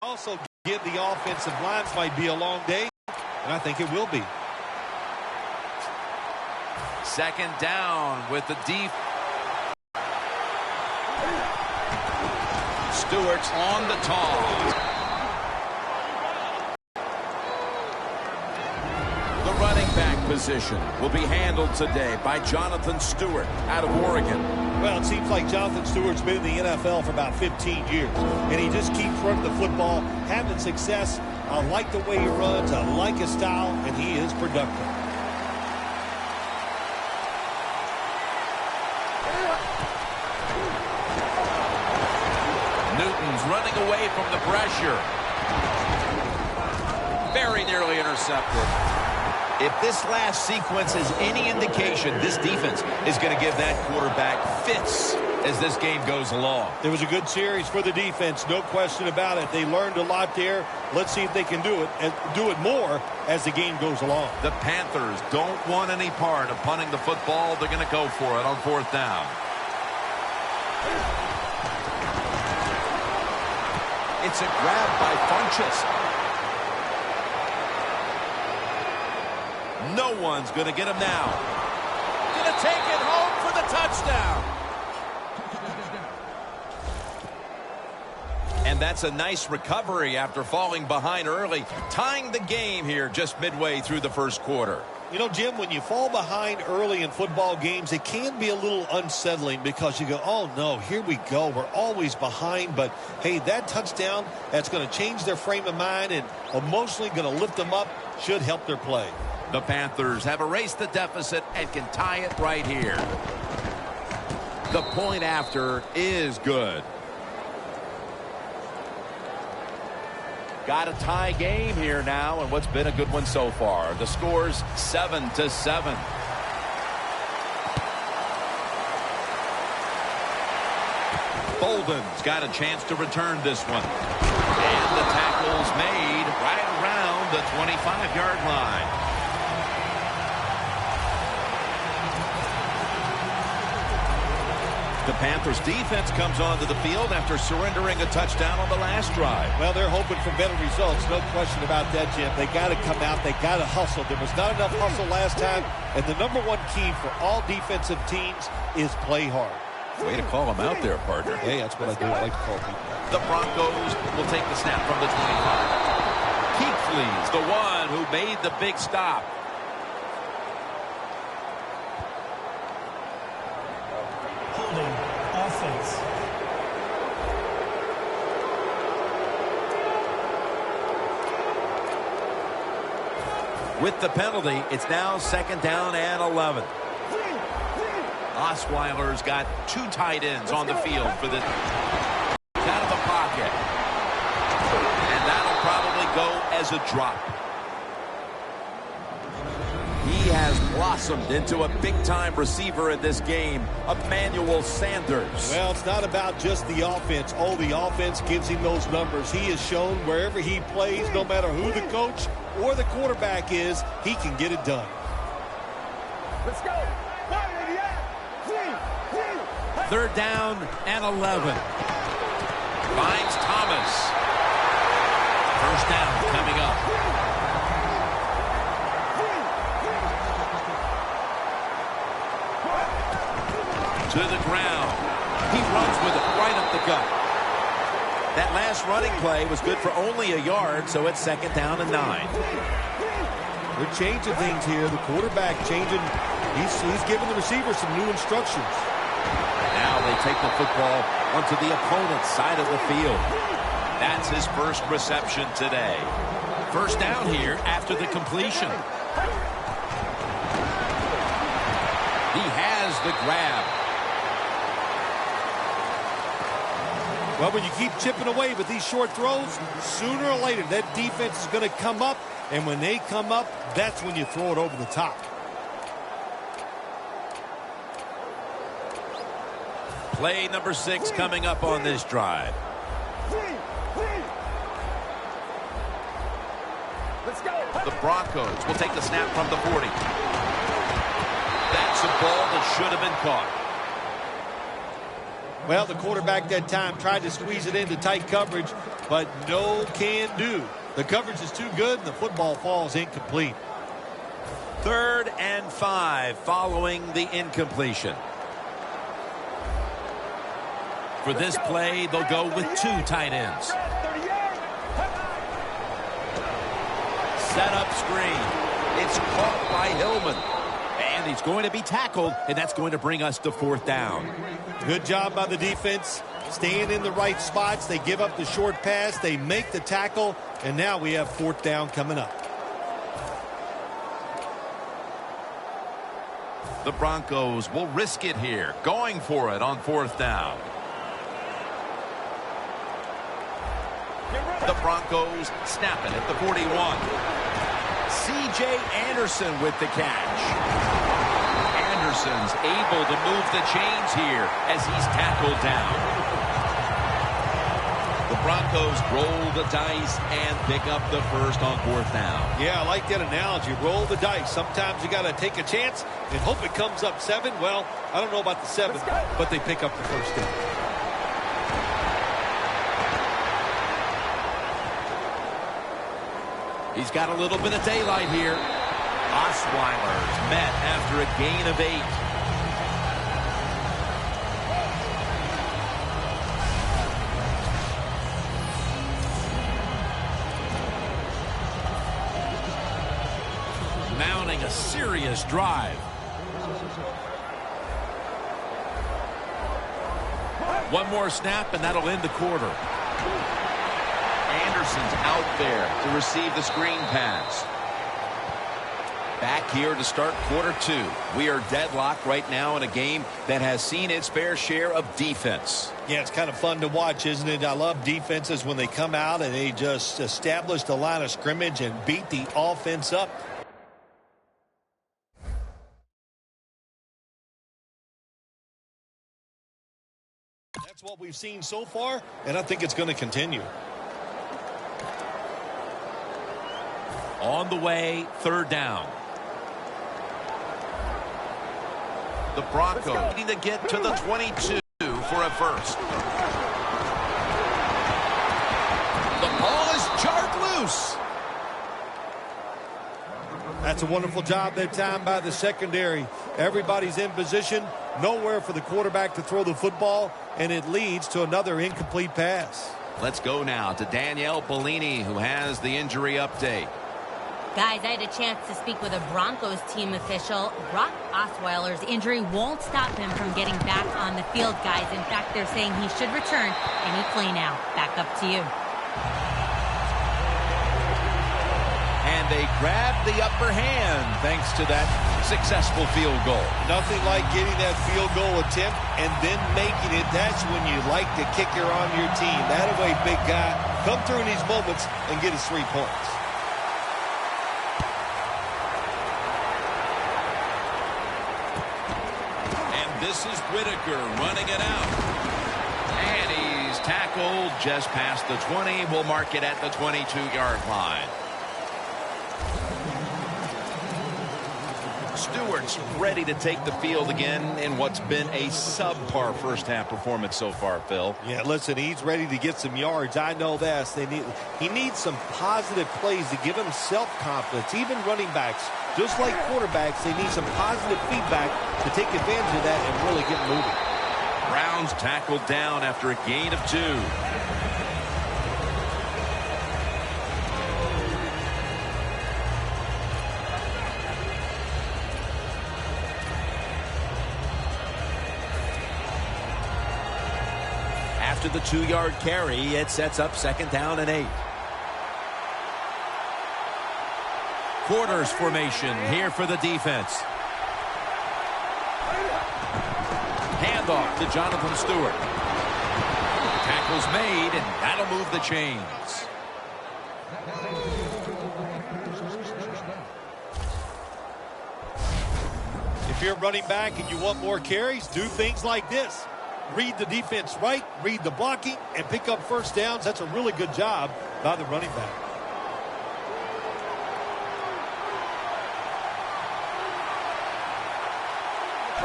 Also give the offensive lines might be a long day, and I think it will be. Second down with the deep. Stewart's on the toss. The running back position will be handled today by Jonathan Stewart out of Oregon. Well, it seems like Jonathan Stewart's been in the NFL for about 15 years, and he just keeps running the football, having success. I like the way he runs. I like his style, and he is productive. Newton's running away from the pressure. Very nearly intercepted. If this last sequence is any indication, this defense is going to give that quarterback fits as this game goes along. There was a good series for the defense, no question about it. They learned a lot there. Let's see if they can do it and do it more as the game goes along. The Panthers don't want any part of punting the football. They're going to go for it on fourth down. It's a grab by Funchess. No one's going to get him now. Going to take it home for the touchdown. And that's a nice recovery after falling behind early, tying the game here just midway through the first quarter. You know, Jim, when you fall behind early in football games, it can be a little unsettling because you go, oh, no, here we go. We're always behind. But, hey, that touchdown, that's going to change their frame of mind and emotionally going to lift them up, should help their play. The Panthers have erased the deficit and can tie it right here. The point after is good. Got a tie game here now, and what's been a good one so far. The score's 7-7. Bolden's got a chance to return this one. And the tackle's made right around the 25-yard line. The Panthers defense comes onto the field after surrendering a touchdown on the last drive. Well, they're hoping for better results. No question about that, Jim. They got to come out. They got to hustle. There was not enough hustle last time. And the number one key for all defensive teams is play hard. Way to call them out there, partner. Hey, that's what I do. I like to call people. The Broncos will take the snap from the 25. Keekly's the one who made the big stop. Offense. With the penalty, it's now second down and 11. Osweiler's got two tight ends on the field for the out of the pocket. And that'll probably go as a drop. He has blossomed into a big-time receiver in this game, Emmanuel Sanders. Well, it's not about just the offense. Oh, the offense gives him those numbers. He has shown wherever he plays, no matter who the coach or the quarterback is, he can get it done. Let's go. Third down and 11. Finds Thomas. First down coming up. To the ground. He runs with it right up the gut. That last running play was good for only a yard, so it's second down and 9. They're changing things here. The quarterback changing. He's giving the receiver some new instructions. Now they take the football onto the opponent's side of the field. That's his first reception today. First down here after the completion. He has the grab. Well, when you keep chipping away with these short throws, sooner or later that defense is going to come up, and when they come up, that's when you throw it over the top. Play number 6 coming up on this drive. Let's go. The Broncos will take the snap from the 40. That's a ball that should have been caught. Well, the quarterback that time tried to squeeze it into tight coverage, but no can do. The coverage is too good, and the football falls incomplete. 3rd and 5 following the incompletion. For this play, they'll go with 2 tight ends. Set up screen. It's caught by Hillman. And he's going to be tackled, and that's going to bring us to 4th down. Good job by the defense. Staying in the right spots. They give up the short pass. They make the tackle. And now we have 4th down coming up. The Broncos will risk it here, going for it on 4th down. The Broncos snap it at the 41. C.J. Anderson with the catch. Anderson's able to move the chains here as he's tackled down. The Broncos roll the dice and pick up the first on 4th down. Yeah, I like that analogy. Roll the dice. Sometimes you got to take a chance and hope it comes up 7. Well, I don't know about the 7, but they pick up the first down. He's got a little bit of daylight here. Osweiler's met after a gain of 8. Mounting a serious drive. One more snap, and that'll end the quarter. Anderson's out there to receive the screen pass. Back here to start quarter 2. We are deadlocked right now in a game that has seen its fair share of defense. Yeah, it's kind of fun to watch, isn't it? I love defenses when they come out and they just establish the line of scrimmage and beat the offense up. That's what we've seen so far, and I think it's going to continue. On the way, 3rd down. The Broncos need to get to the 22 for a first. The ball is jarred loose. That's a wonderful job that time by the secondary. Everybody's in position, nowhere for the quarterback to throw the football, and it leads to another incomplete pass. Let's go now to Danielle Bellini, who has the injury update. Guys, I had a chance to speak with a Broncos team official. Brock Osweiler's injury won't stop him from getting back on the field, guys. In fact, they're saying he should return any play now. Back up to you. And they grab the upper hand thanks to that successful field goal. Nothing like getting that field goal attempt and then making it. That's when you like the kicker on your team. That way, big guy, come through in these moments and get us 3 points. This is Whitaker running it out. And he's tackled just past the 20. We'll mark it at the 22-yard line. Stewart's ready to take the field again in what's been a subpar first-half performance so far, Phil. Yeah, listen, he's ready to get some yards. I know that. He needs some positive plays to give him self-confidence. Even running backs, just like quarterbacks, they need some positive feedback to take advantage of that and really get moving. Browns tackled down after a gain of 2. After the 2-yard carry, it sets up 2nd down and 8. Quarters formation here for the defense. Handoff to Jonathan Stewart. Tackle's made, and that'll move the chains. If you're running back and you want more carries, do things like this. Read the defense right, read the blocking, and pick up first downs. That's a really good job by the running back.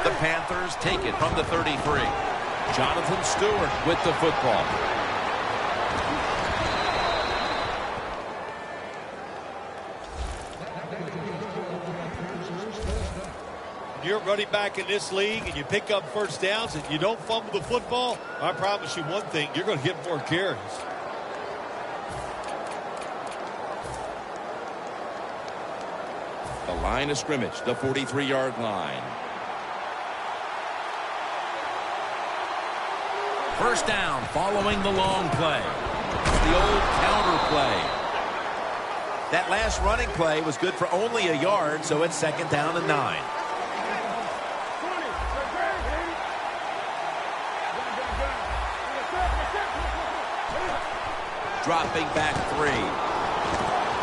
The Panthers take it from the 33. Jonathan Stewart with the football. You're running back in this league and you pick up first downs and you don't fumble the football, I promise you one thing, you're going to get more carries. The line of scrimmage, the 43-yard line. First down following the long play. It's the old counter play. That last running play was good for only a yard, so it's second down and 9. Dropping back 3.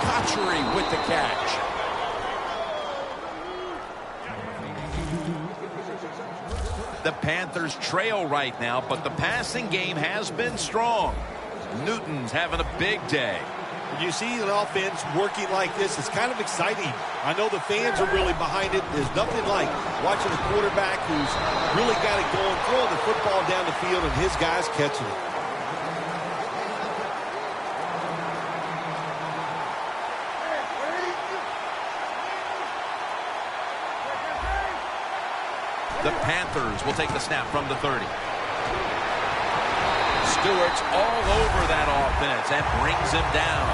Kotchery with the catch. The Panthers trail right now, but the passing game has been strong. Newton's having a big day. When you see an offense working like this, it's kind of exciting. I know the fans are really behind it. There's nothing like watching a quarterback who's really got it going, throwing the football down the field, and his guys catching it. The Panthers will take the snap from the 30. Stewart's all over that offense and brings him down.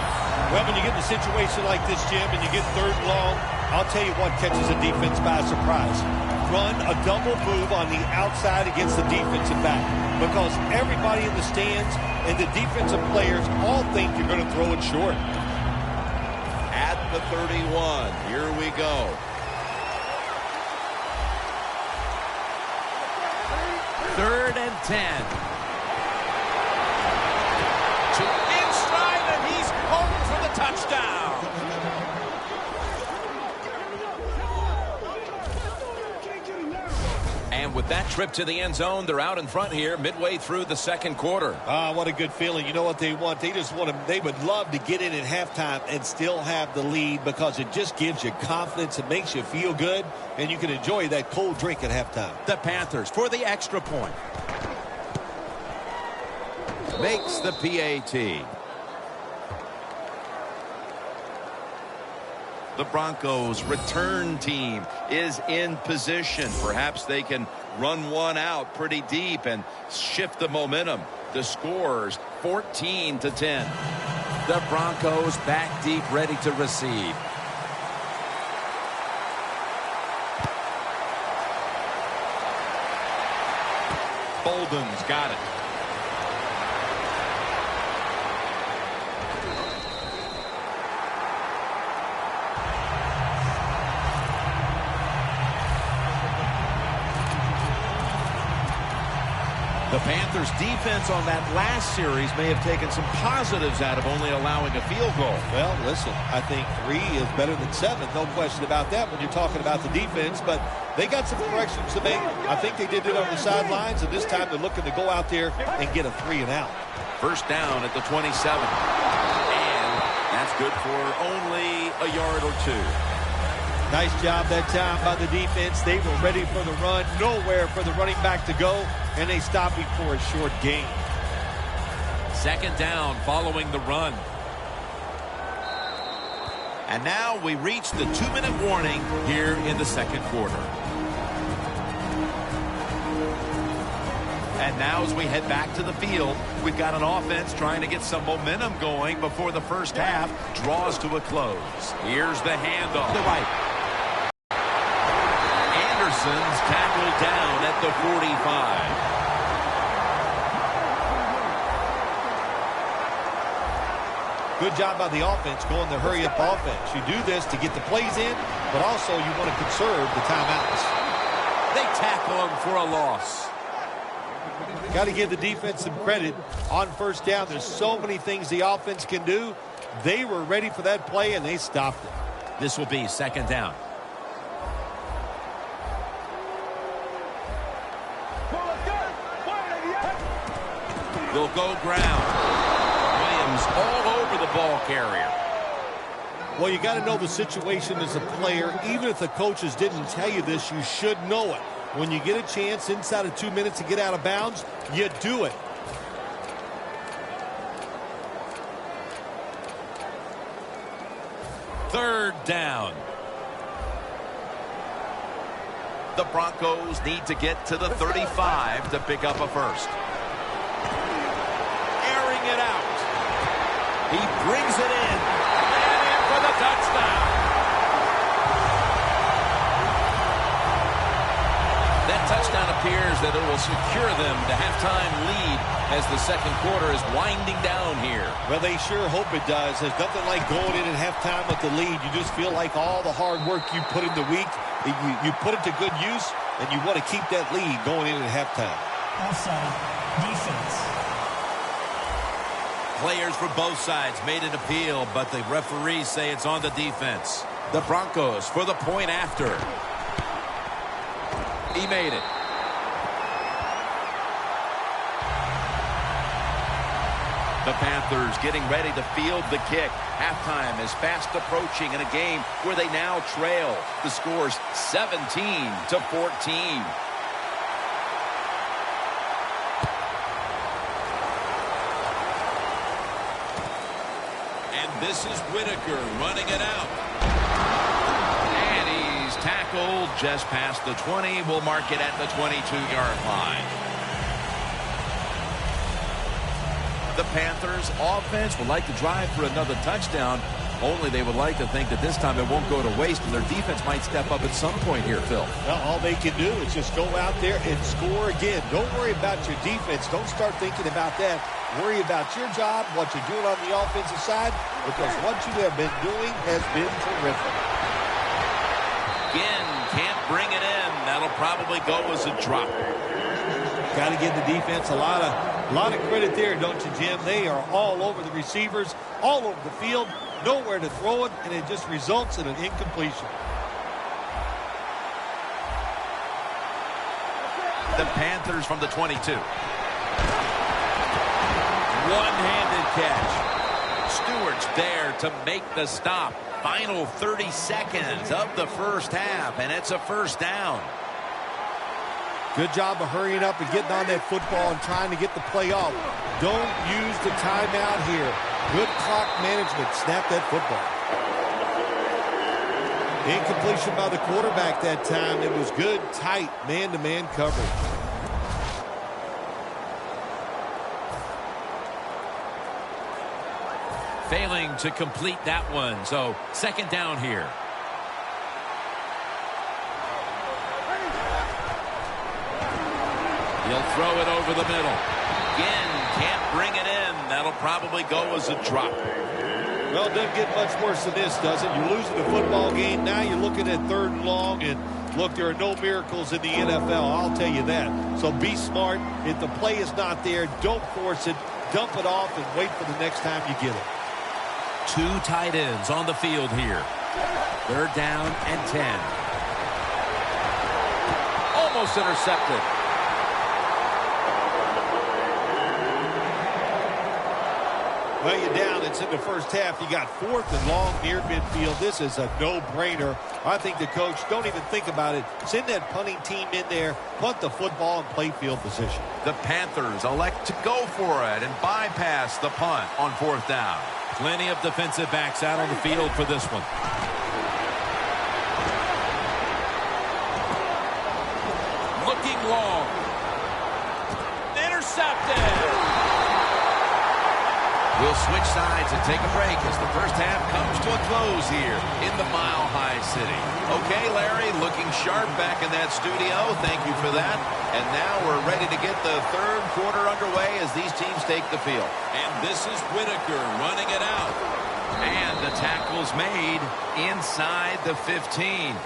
Well, when you get in a situation like this, Jim, and you get third and long, I'll tell you what catches a defense by surprise. Run a double move on the outside against the defensive back, because everybody in the stands and the defensive players all think you're going to throw it short. At the 31, here we go. Third and 10. To in stride, and he's home for the touchdown. And with that trip to the end zone, they're out in front here midway through the second quarter. What a good feeling. You know what they want? They just want to, they would love to get in at halftime and still have the lead, because it just gives you confidence. It makes you feel good, and you can enjoy that cold drink at halftime. The Panthers for the extra point. Makes the PAT. The Broncos return team is in position. Perhaps they can run one out pretty deep and shift the momentum. The score's 14-10. The Broncos back deep, ready to receive. Bolden's got it. The Panthers' defense on that last series may have taken some positives out of only allowing a field goal. Well, listen, I think 3 is better than 7. No question about that when you're talking about the defense. But they got some corrections to make. I think they did it on the sidelines, and this time they're looking to go out there and get a 3 and out. First down at the 27. And that's good for only a yard or 2. Nice job that time by the defense. They were ready for the run. Nowhere for the running back to go, and they stopped him for a short gain. Second down following the run. And now we reach the 2-minute warning here in the second quarter. And now as we head back to the field, we've got an offense trying to get some momentum going before the first half draws to a close. Here's the handoff. The right. Anderson's tackled down at the 45. Good job by the offense going the hurry-up offense. You do this to get the plays in, but also you want to conserve the timeouts. They tackle him for a loss. Got to give the defense some credit on first down. There's so many things the offense can do. They were ready for that play, and they stopped it. This will be second down. They'll go ground. Williams all over the ball carrier. Well, you got to know the situation as a player. Even if the coaches didn't tell you this, you should know it. When you get a chance inside of 2 minutes to get out of bounds, you do it. Third down. The Broncos need to get to the 35 to pick up a first. Airing it out. He brings it in. And in for the touchdown. That touchdown appears that it will secure them to halftime lead as the second quarter is winding down here. Well, they sure hope it does. There's nothing like going in at halftime with the lead. You just feel like all the hard work you put in the week, you put it to good use, and you want to keep that lead going in at halftime. Offside, defense. Players for both sides made an appeal, but the referees say it's on the defense. The Broncos for the point after. He made it. The Panthers getting ready to field the kick. Halftime is fast approaching in a game where they now trail. The score's 17-14. And this is Whitaker running it out. And he's tackled just past the 20. We'll mark it at the 22-yard line. The Panthers offense would like to drive for another touchdown, only they would like to think that this time it won't go to waste and their defense might step up at some point here, Phil. Well, all they can do is just go out there and score again. Don't worry about your defense. Don't start thinking about that. Worry about your job, what you're doing on the offensive side, because what you have been doing has been terrific. Again, can't bring it in. That'll probably go as a drop. Got to give the defense a lot of credit there, don't you, Jim? They are all over the receivers, all over the field, nowhere to throw it, and it just results in an incompletion. The Panthers from the 22. One-handed catch. Stewart's there to make the stop. Final 30 seconds of the first half, and it's a first down. Good job of hurrying up and getting on that football and trying to get the play off. Don't use the timeout here. Good clock management. Snap that football. Incompletion by the quarterback that time. It was good, tight, man-to-man coverage. Failing to complete that one, so second down here. He'll throw it over the middle. Again, can't bring it in. That'll probably go as a drop. Well, it doesn't get much worse than this, does it? You're losing the football game. Now you're looking at third and long. And, look, there are no miracles in the NFL. I'll tell you that. So be smart. If the play is not there, don't force it. Dump it off and wait for the next time you get it. Two tight ends on the field here. Third down and 10. Almost intercepted. Well, you're down. It's in the first half. You got fourth and long near midfield. This is a no-brainer. I think the coach, don't even think about it. Send that punting team in there, punt the football, and play field position. The Panthers elect to go for it and bypass the punt on fourth down. Plenty of defensive backs out on the field for this one. Looking long. Intercepted. We'll switch sides and take a break as the first half comes to a close here in the Mile High City. Okay, Larry, looking sharp back in that studio. Thank you for that. And now we're ready to get the third quarter underway as these teams take the field. And this is Whitaker running it out. And the tackle's made inside the 15.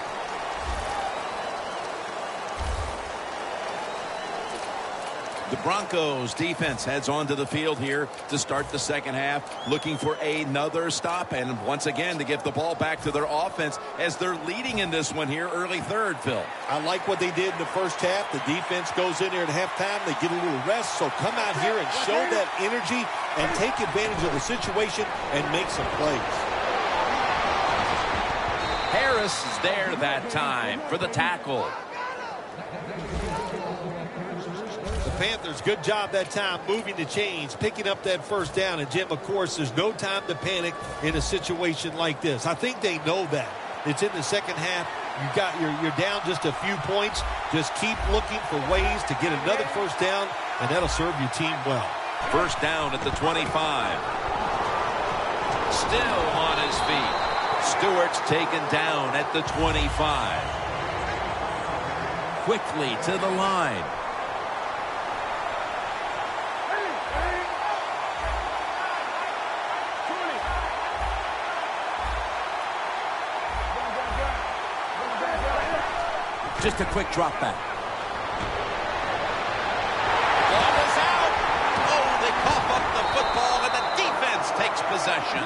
The Broncos defense heads onto the field here to start the second half, looking for another stop and once again to get the ball back to their offense as they're leading in this one here early third, Phil. I like what they did in the first half. The defense goes in there at halftime. They get a little rest, so come out here and show that energy and take advantage of the situation and make some plays. Harris is there that time for the tackle. Panthers, good job that time moving the chains, picking up that first down. And, Jim, of course, there's no time to panic in a situation like this. I think they know that. It's in the second half. You're down just a few points. Just keep looking for ways to get another first down, and that'll serve your team well. First down at the 25. Still on his feet. Stewart's taken down at the 25. Quickly to the line. Just a quick drop back. Ball is out. Oh, they cough up the football, and the defense takes possession.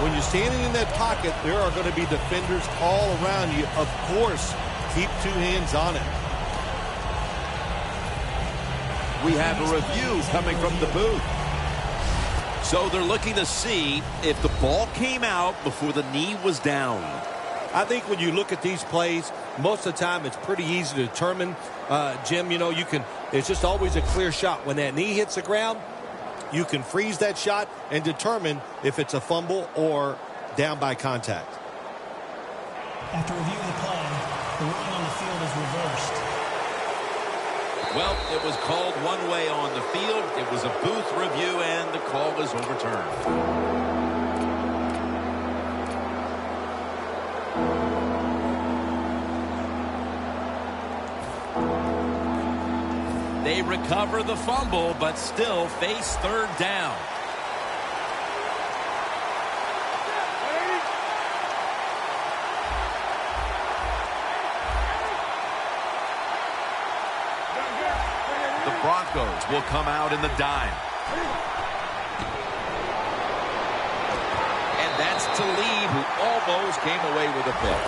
When you're standing in that pocket, there are going to be defenders all around you. Of course, keep two hands on it. We have a review coming from the booth. So they're looking to see if the ball came out before the knee was down. I think when you look at these plays, most of the time it's pretty easy to determine. Jim, it's just always a clear shot. When that knee hits the ground, you can freeze that shot and determine if it's a fumble or down by contact. After reviewing the play, the ruling on the field is reversed. Well, it was called one way on the field. It was a booth review, and the call was overturned. They recover the fumble, but still face third down. Broncos will come out in the dime. And that's Talib, who almost came away with a pick.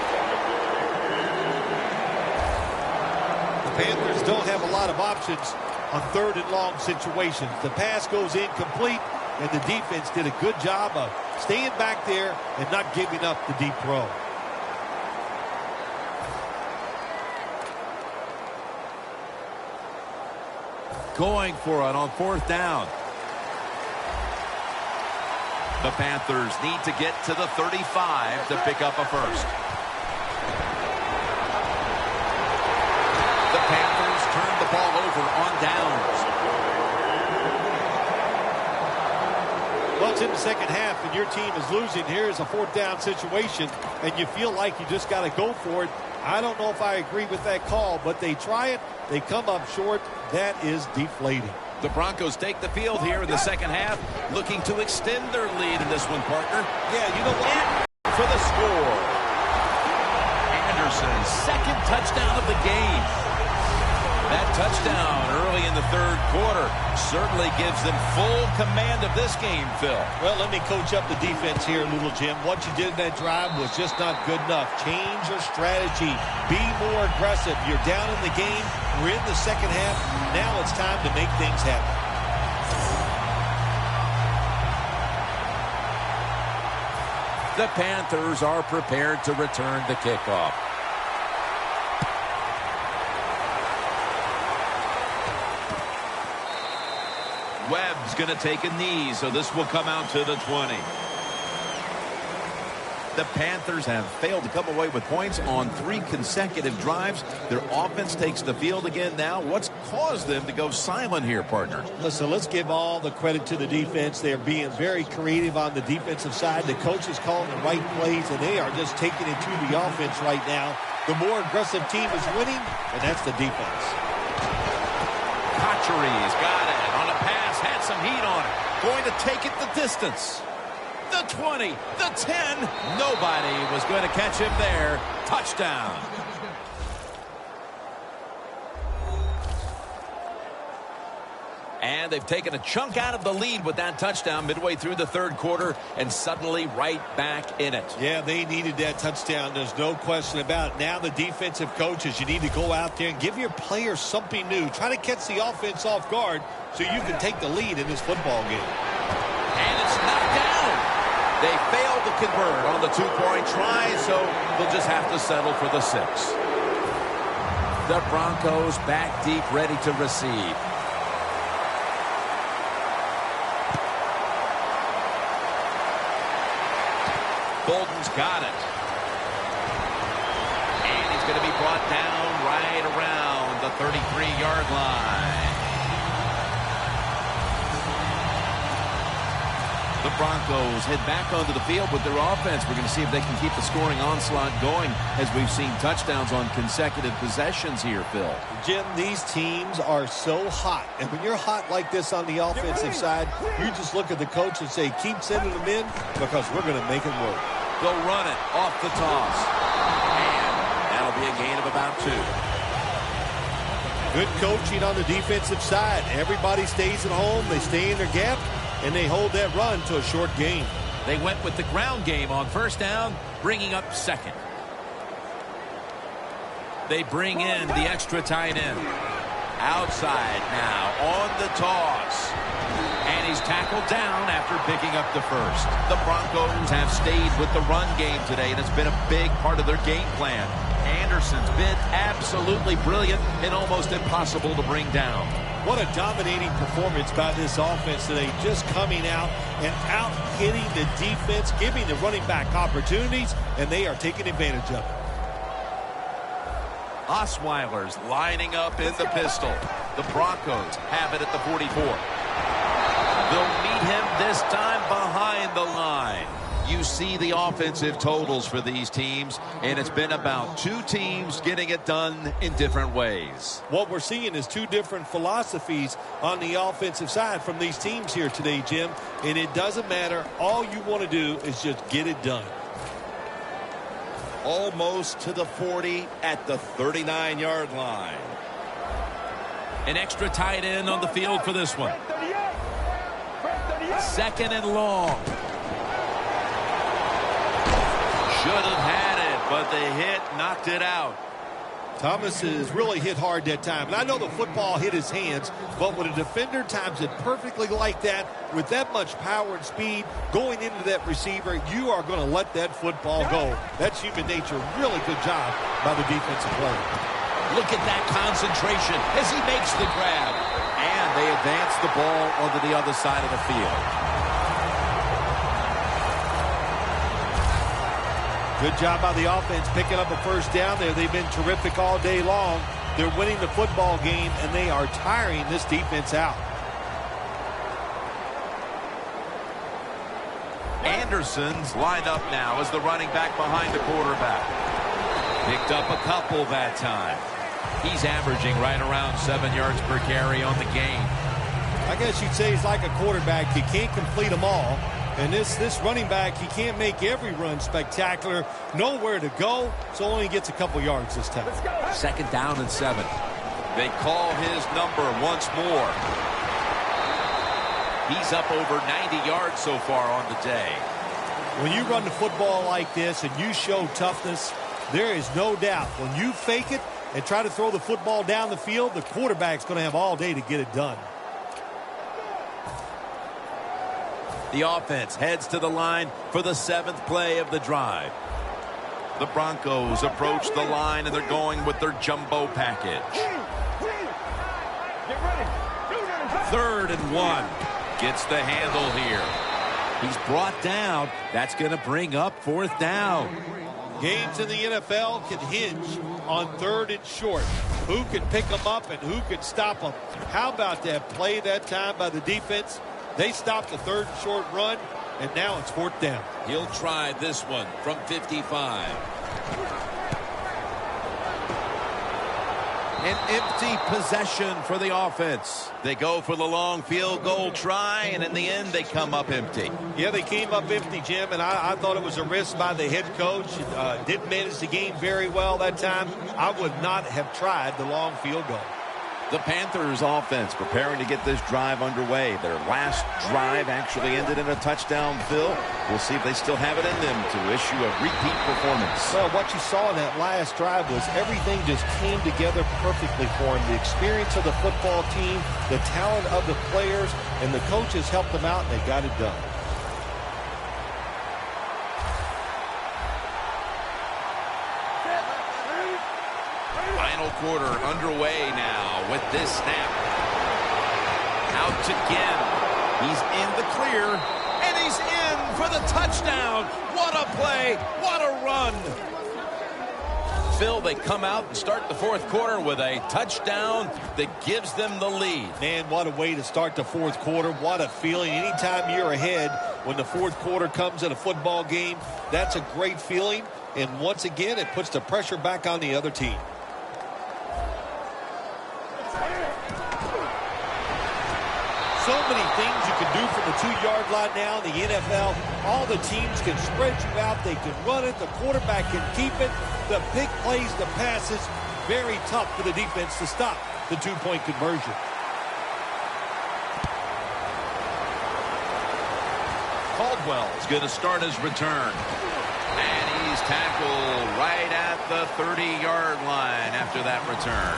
The Panthers don't have a lot of options on third and long situations. The pass goes incomplete, and the defense did a good job of staying back there and not giving up the deep throw. Going for it on fourth down. The Panthers need to get to the 35 to pick up a first. The Panthers turn the ball over on downs. Well, it's in the second half, and your team is losing. Here's a fourth down situation, and you feel like you just got to go for it. I don't know if I agree with that call, but they try it. They come up short. That is deflating. The Broncos take the field here in the second half, looking to extend their lead in this one, partner. Yeah, you know what? For the score. Anderson's second touchdown of the game. That touchdown early in the third quarter certainly gives them full command of this game, Phil. Well, let me coach up the defense here, little Jim. What you did in that drive was just not good enough. Change your strategy. Be more aggressive. You're down in the game. We're in the second half. Now it's time to make things happen. The Panthers are prepared to return the kickoff. Webb's going to take a knee, so this will come out to the 20. The Panthers have failed to come away with points on 3 consecutive drives. Their offense takes the field again now. What's caused them to go silent here, partner? Listen, let's give all the credit to the defense. They're being very creative on the defensive side. The coach is calling the right plays, and they are just taking it to the offense right now. The more aggressive team is winning, and that's the defense. Cotchery's got it on a pass, had some heat on it. Going to take it the distance. The 20, the 10. Nobody was going to catch him there. Touchdown. And they've taken a chunk out of the lead with that touchdown midway through the third quarter and suddenly right back in it. Yeah, they needed that touchdown. There's no question about it. Now the defensive coaches, you need to go out there and give your players something new. Try to catch the offense off guard so you can take the lead in this football game. And it's knocked down. They failed to convert on the 2-point try, so they'll just have to settle for the 6. The Broncos back deep, ready to receive. Bolden's got it. And he's going to be brought down right around the 33-yard line. The Broncos head back onto the field with their offense. We're going to see if they can keep the scoring onslaught going as we've seen touchdowns on consecutive possessions here, Phil. Jim, these teams are so hot. And when you're hot like this on the offensive side, you just look at the coach and say, keep sending them in because we're going to make it work. They'll run it off the toss. And that'll be a gain of about 2. Good coaching on the defensive side. Everybody stays at home. They stay in their gap. And they hold that run to a short gain. They went with the ground game on first down, bringing up second. They bring in the extra tight end. Outside now on the toss. And he's tackled down after picking up the first. The Broncos have stayed with the run game today, and it's been a big part of their game plan. Anderson's been absolutely brilliant and almost impossible to bring down. What a dominating performance by this offense today, just coming out and out-hitting the defense, giving the running back opportunities, and they are taking advantage of it. Osweiler's lining up in the pistol. The Broncos have it at the 44. They'll meet him this time behind the line. You see the offensive totals for these teams, and it's been about 2 teams getting it done in different ways. What we're seeing is 2 different philosophies on the offensive side from these teams here today, Jim, and it doesn't matter. All you want to do is just get it done. Almost to the 40 at the 39-yard line. An extra tight end on the field for this one. Second and long. Should have had it, but the hit knocked it out. Thomas has really hit hard that time. And I know the football hit his hands, but when a defender times it perfectly like that, with that much power and speed going into that receiver, you are going to let that football go. That's human nature. Really good job by the defensive player. Look at that concentration as he makes the grab. And they advance the ball onto the other side of the field. Good job by the offense picking up a first down there. They've been terrific all day long. They're winning the football game, and they are tiring this defense out. Anderson's lined up now as the running back behind the quarterback. Picked up a couple that time. He's averaging right around 7 yards per carry on the game. I guess you'd say he's like a quarterback. You can't complete them all. And this running back, he can't make every run spectacular. Nowhere to go, so only gets a couple yards this time. Second down and 7. They call his number once more. He's up over 90 yards so far on the day. When you run the football like this and you show toughness, there is no doubt when you fake it and try to throw the football down the field, the quarterback's going to have all day to get it done. The offense heads to the line for the 7th play of the drive. The Broncos approach the line, and they're going with their jumbo package. 3rd and 1. Gets the handle here. He's brought down. That's going to bring up 4th down. Games in the NFL can hinge on 3rd and short. Who can pick them up and who can stop them? How about that play that time by the defense? They stopped the 3rd and short run, and now it's 4th down. He'll try this one from 55. An empty possession for the offense. They go for the long field goal try, and in the end, they come up empty. Yeah, they came up empty, Jim, and I thought it was a risk by the head coach. Didn't manage the game very well that time. I would not have tried the long field goal. The Panthers offense preparing to get this drive underway. Their last drive actually ended in a touchdown, Phil. We'll see if they still have it in them to issue a repeat performance. Well, what you saw in that last drive was everything just came together perfectly for them. The experience of the football team, the talent of the players, and the coaches helped them out, and they got it done. quarter underway now with this snap. Out again. He's in the clear, and he's in for the touchdown. What a play. What a run. Phil, they come out and start the fourth quarter with a touchdown that gives them the lead. Man, what a way to start the fourth quarter. What a feeling. Anytime you're ahead when the fourth quarter comes in a football game, that's a great feeling. And once again, it puts the pressure back on the other team. So many things you can do from the 2-yard line now in the NFL. All the teams can spread you out. They can run it. The quarterback can keep it. The big plays, the passes, very tough for the defense to stop the two-point conversion. Caldwell's going to start his return. And he's tackled right at the 30-yard line after that return.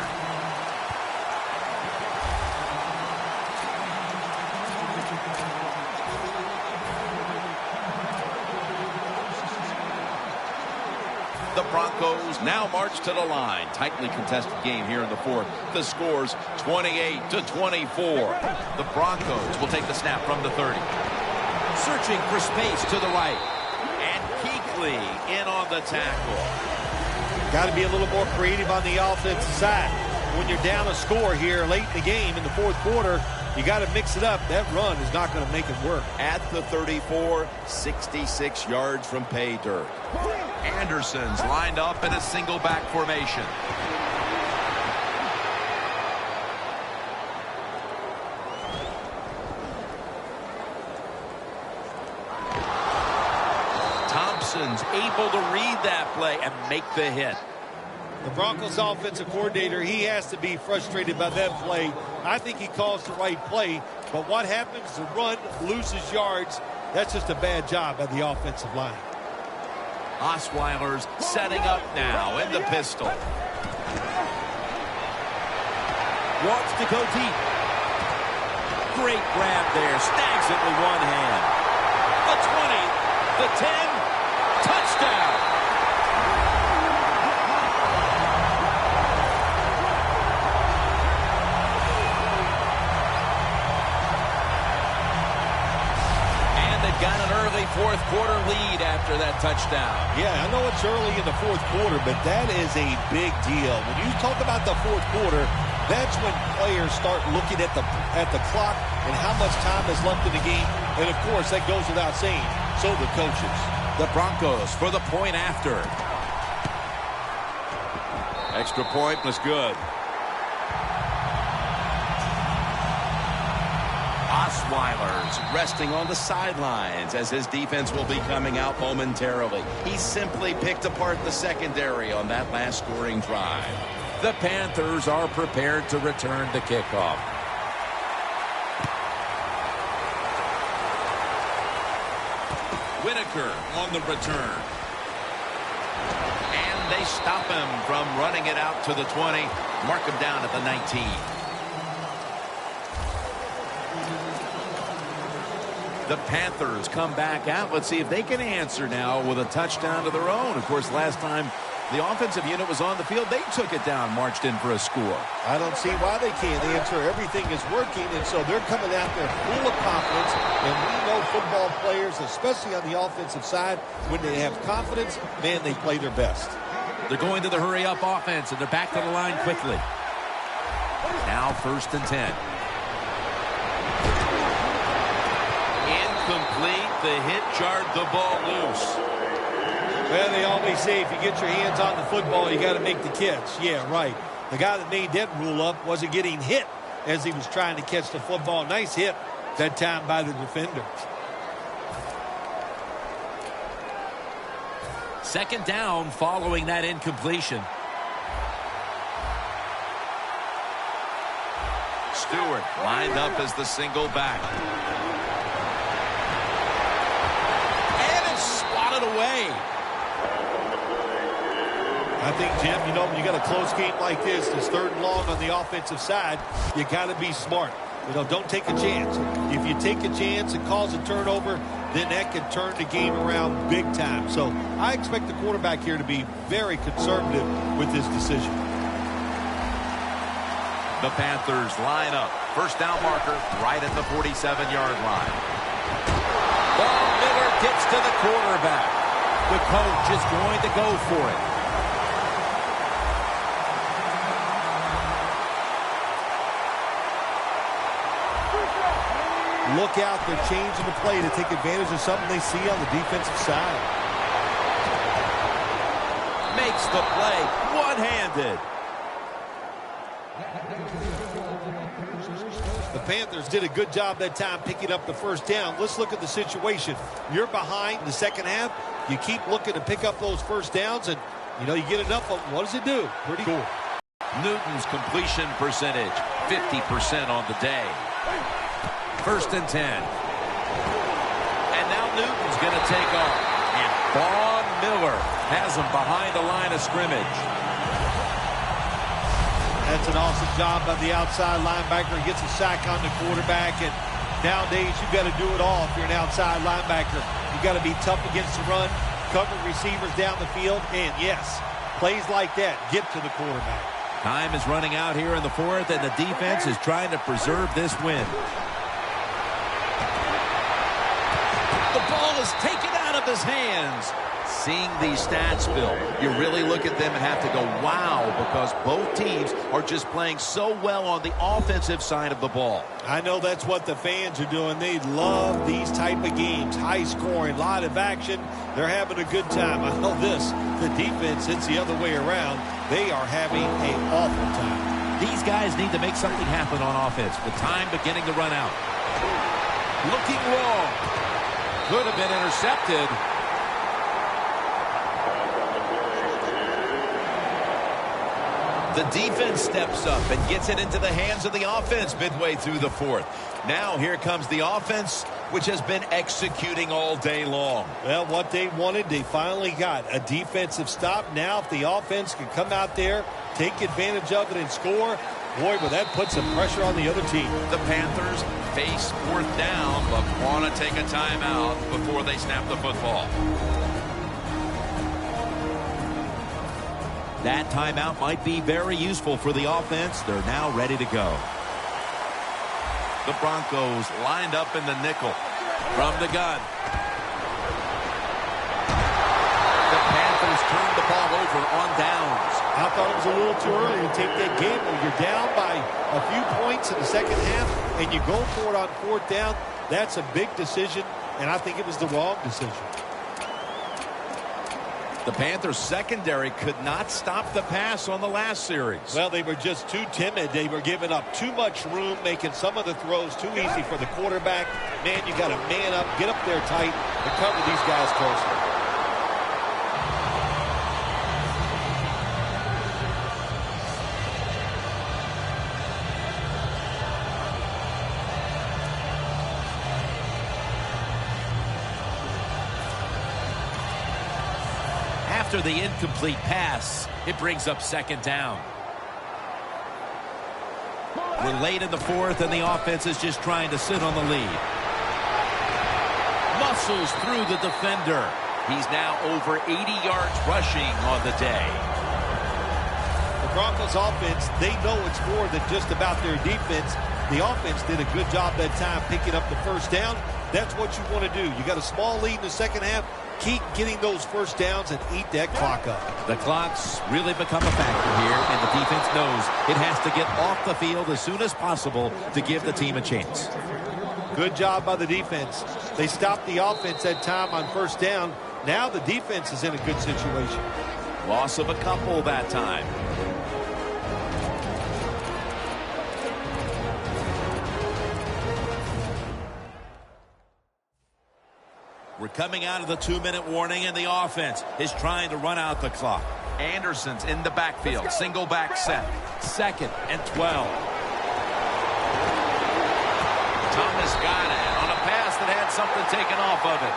The Broncos now march to the line. Tightly contested game here in the fourth. The score's 28-24. The Broncos will take the snap from the 30. Searching for space to the right. And Kuechly in on the tackle. Got to be a little more creative on the offensive side. When you're down a score here late in the game in the fourth quarter, you got to mix it up. That run is not going to make it work. At the 34, 66 yards from pay dirt. Anderson's lined up in a single back formation. Thompson's able to read that play and make the hit. The Broncos offensive coordinator, he has to be frustrated by that play. I think he calls the right play, but what happens? The run loses yards. That's just a bad job by the offensive line. Osweiler's setting up now in the pistol. Wants to go deep. Great grab there. Snags it with one hand. The 20, the 10, touchdown. Got an early fourth quarter lead after that touchdown. Yeah, I know it's early in the fourth quarter, but that is a big deal. When you talk about the fourth quarter, that's when players start looking at the clock and how much time is left in the game. And, of course, that goes without saying. So the coaches. The Broncos for the point after. Extra point was good. Osweiler's resting on the sidelines as his defense will be coming out momentarily. He simply picked apart the secondary on that last scoring drive. The Panthers are prepared to return the kickoff. Whitaker on the return. And they stop him from running it out to the 20. Mark him down at the 19. The Panthers come back out. Let's see if they can answer now with a touchdown of their own. Of course, last time the offensive unit was on the field, they took it down, marched in for a score. I don't see why they can't answer. Everything is working, and so they're coming out there full of confidence. And we know football players, especially on the offensive side, when they have confidence, man, they play their best. They're going to the hurry-up offense, and they're back to the line quickly. Now 1st and 10. Incomplete. The hit jarred the ball loose. Well, they always say if you get your hands on the football, you got to make the catch. Yeah, right. The guy that made that rule up wasn't getting hit as he was trying to catch the football. Nice hit that time by the defender. 2nd down following that incompletion. Stewart lined up as the single back. Away. I think, Jim, you know, when you got a close game like this, it's 3rd and long on the offensive side, you got to be smart. You know, don't take a chance. If you take a chance and cause a turnover, then that can turn the game around big time. So I expect the quarterback here to be very conservative with this decision. The Panthers line up. First down marker right at the 47-yard line. Von Miller gets to the quarterback. The coach is going to go for it. Look out, they're changing the play to take advantage of something they see on the defensive side. Makes the play one-handed. The Panthers did a good job that time picking up the first down. Let's look at the situation. You're behind the second half. You keep looking to pick up those first downs, and, you get enough of them. What does it do? Pretty cool. Newton's completion percentage, 50% on the day. First and 10. And now Newton's going to take off. And Von Miller has him behind the line of scrimmage. That's an awesome job by the outside linebacker. He gets a sack on the quarterback. And nowadays, you've got to do it all if you're an outside linebacker. You've got to be tough against the run, cover receivers down the field. And, yes, plays like that get to the quarterback. Time is running out here in the fourth, and the defense is trying to preserve this win. The ball is taken out of his hands. Seeing these stats, Bill, you really look at them and have to go, wow, because both teams are just playing so well on the offensive side of the ball. I know that's what the fans are doing. They love these type of games. High scoring, a lot of action. They're having a good time. I know this. The defense, it's the other way around. They are having an awful time. These guys need to make something happen on offense with time beginning to run out. Looking long. Could have been intercepted. The defense steps up and gets it into the hands of the offense midway through the fourth. Now here comes the offense, which has been executing all day long. Well, what they wanted, they finally got a defensive stop. Now if the offense can come out there, take advantage of it and score, boy, but that puts some pressure on the other team. The Panthers face fourth down, but want to take a timeout before they snap the football. That timeout might be very useful for the offense. They're now ready to go. The Broncos lined up in the nickel from the gun. The Panthers turned the ball over on downs. I thought it was a little too early to take that gamble. You're down by a few points in the second half, and you go for it on fourth down. That's a big decision, and I think it was the wrong decision. The Panthers secondary could not stop the pass on the last series. Well, they were just too timid. They were giving up too much room, making some of the throws too easy for the quarterback. Man, you got to man up, get up there tight, and cover these guys closely. After the incomplete pass, it brings up second down. We're late in the fourth, and the offense is just trying to sit on the lead. Muscles through the defender. He's now over 80 yards rushing on the day. The Broncos offense, they know it's more than just about their defense. The offense did a good job that time picking up the first down. That's what you want to do. You got a small lead in the second half. Keep getting those first downs and eat that clock up. The clock's really become a factor here, and the defense knows it has to get off the field as soon as possible to give the team a chance. Good job by the defense. They stopped the offense that time on first down. Now the defense is in a good situation. Loss of a couple that time. We're coming out of the 2-minute warning, and the offense is trying to run out the clock. Anderson's in the backfield. Single back set. 2nd and 12. Thomas got it on a pass that had something taken off of it.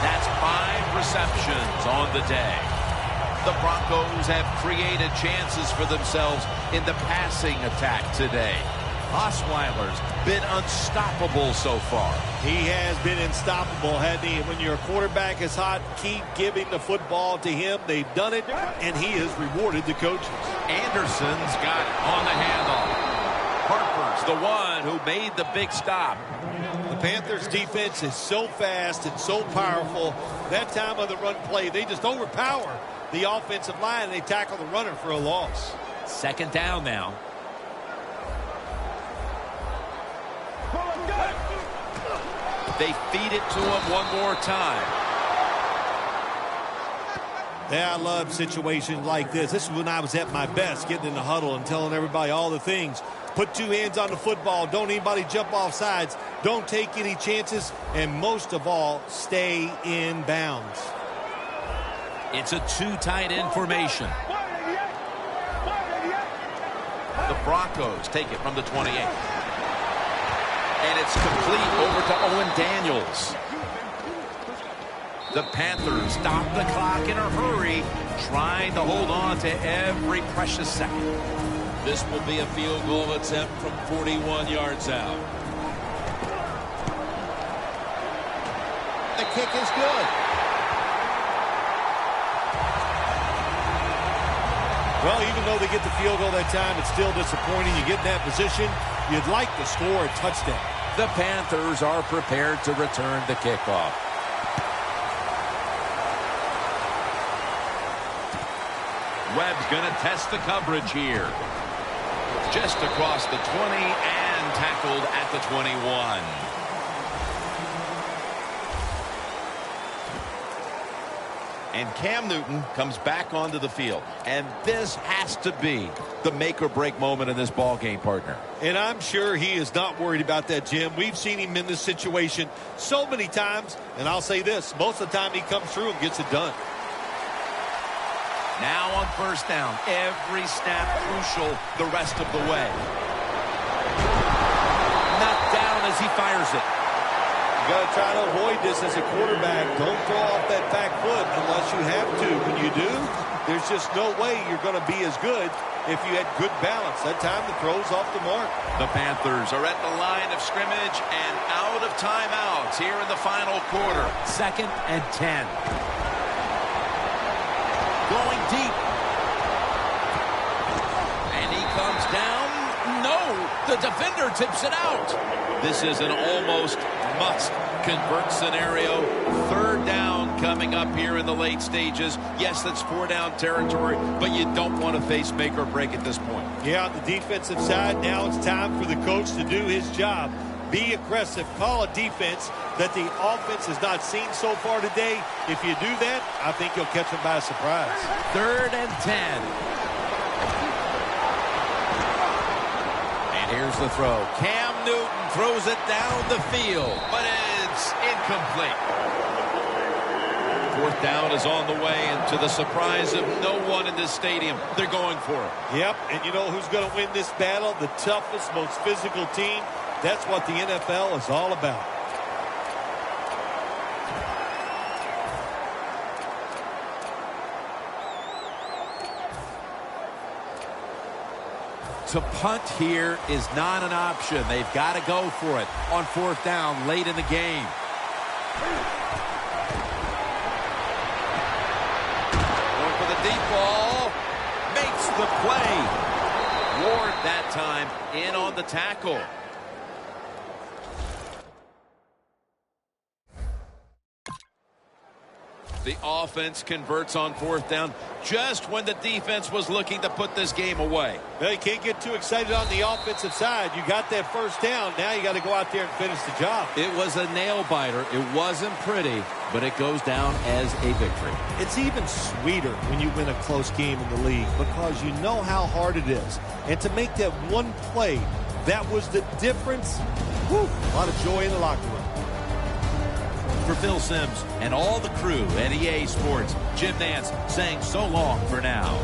That's 5 receptions on the day. The Broncos have created chances for themselves in the passing attack today. Osweiler's been unstoppable so far. He has been unstoppable, hasn't he? When your quarterback is hot, keep giving the football to him. They've done it, and he has rewarded the coaches. Anderson's got it on the handoff. It's the one who made the big stop. The Panthers defense is so fast and so powerful. That time of the run play, they just overpower the offensive line, and they tackle the runner for a loss. Second down now. They feed it to him one more time. Yeah, I love situations like this. This is when I was at my best, getting in the huddle and telling everybody all the things. Put two hands on the football. Don't anybody jump off sides. Don't take any chances. And most of all, stay in bounds. It's a two tight end formation. The Broncos take it from the 28. And it's complete over to Owen Daniels. The Panthers stop the clock in a hurry, trying to hold on to every precious second. This will be a field goal attempt from 41 yards out. The kick is good. Well, even though they get the field goal that time, it's still disappointing. You get in that position, you'd like to score a touchdown. The Panthers are prepared to return the kickoff. Webb's going to test the coverage here. Just across the 20 and tackled at the 21. And Cam Newton comes back onto the field. And this has to be the make-or-break moment in this ball game, partner. And I'm sure he is not worried about that, Jim. We've seen him in this situation so many times. And I'll say this, most of the time he comes through and gets it done. Now on first down, every snap crucial the rest of the way. Knocked down as he fires it. You got to try to avoid this as a quarterback. Don't throw off that back foot unless you have to. When you do, there's just no way you're going to be as good if you had good balance. That time the throw's off the mark. The Panthers are at the line of scrimmage and out of timeouts here in the final quarter. 2nd and 10. Going deep. And he comes down. No, the defender tips it out. This is an almost must-convert scenario. 3rd down coming up here in the late stages. Yes, that's 4-down territory, but you don't want to face make or break at this point. Yeah, on the defensive side, now it's time for the coach to do his job. Be aggressive. Call a defense that the offense has not seen so far today. If you do that, I think you'll catch them by surprise. 3rd and 10. And here's the throw. Cam Newton throws it down the field, but it's incomplete. 4th down is on the way, and to the surprise of no one in this stadium, they're going for it. Yep, and you know who's going to win this battle? The toughest, most physical team. That's what the NFL is all about. To punt here is not an option. They've got to go for it on 4th down late in the game. Going for the deep ball. Makes the play. Ward that time in on the tackle. The offense converts on 4th down just when the defense was looking to put this game away. Well, you can't get too excited on the offensive side. You got that 1st down. Now you got to go out there and finish the job. It was a nail-biter. It wasn't pretty, but it goes down as a victory. It's even sweeter when you win a close game in the league because you know how hard it is. And to make that one play, that was the difference. Whew, a lot of joy in the locker room. For Phil Simms and all the crew at EA Sports, Jim Nance saying so long for now.